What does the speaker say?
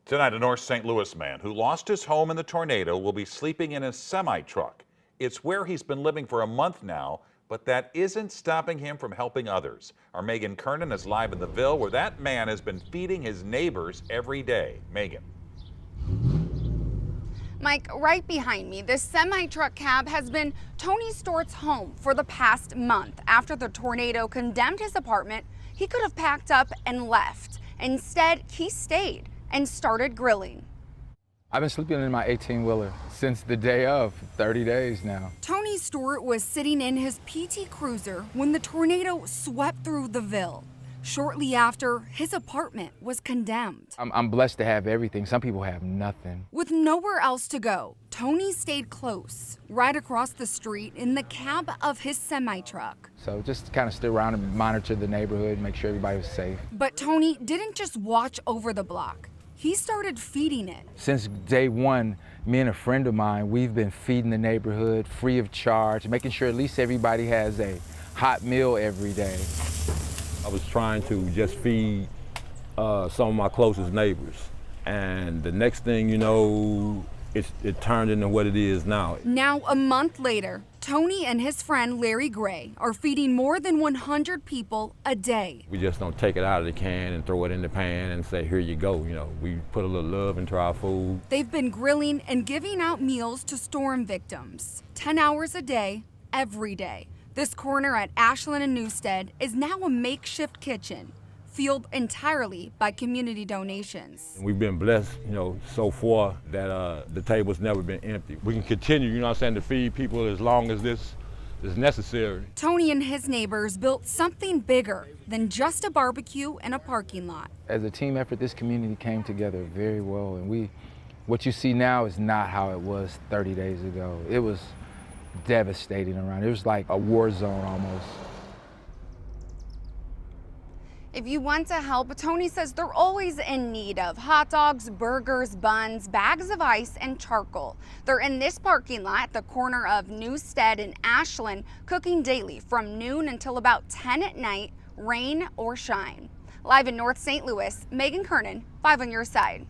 Tonight, a North St. Louis man who lost his home in the tornado will be sleeping in a semi-truck. It's where he's been living for a month now, but that isn't stopping him from helping others. Our Megan Kernan is live in the Ville, where that man has been feeding his neighbors every day. Megan. Mike, right behind me, this semi-truck cab has been Tony Stewart's home for the past month. After the tornado condemned his apartment, he could have packed up and left. Instead, he stayed and started grilling. I've been sleeping in my 18-wheeler since the day of, 30 days now. Tony Stewart was sitting in his PT Cruiser when the tornado swept through the Ville. Shortly after, his apartment was condemned. I'm blessed to have everything. Some people have nothing. With nowhere else to go, Tony stayed close, right across the street in the cab of his semi-truck. So just kind of stood around and monitor the neighborhood, make sure everybody was safe. But Tony didn't just watch over the block. He started feeding it. Since day one, me and a friend of mine, we've been feeding the neighborhood free of charge, making sure at least everybody has a hot meal every day. I was trying to just feed some of my closest neighbors. And the next thing you know, it turned into what it is now. Now, a month later, Tony and his friend Larry Gray are feeding more than 100 people a day. We just don't take it out of the can and throw it in the pan and say, here you go. You know, we put a little love into our food. They've been grilling and giving out meals to storm victims, 10 hours a day, every day. This corner at Ashland and Newstead is now a makeshift kitchen, fueled entirely by community donations. We've been blessed, so far that the table's never been empty. We can continue, to feed people as long as this is necessary. Tony and his neighbors built something bigger than just a barbecue and a parking lot. As a team effort, this community came together very well, and what you see now is not how it was 30 days ago. It was devastating around. It was like a war zone almost. If you want to help, Tony says they're always in need of hot dogs, burgers, buns, bags of ice, and charcoal. They're in this parking lot at the corner of Newstead and Ashland, cooking daily from noon until about 10 at night, rain or shine. Live in North St. Louis, Megan Kernan, 5 on your side.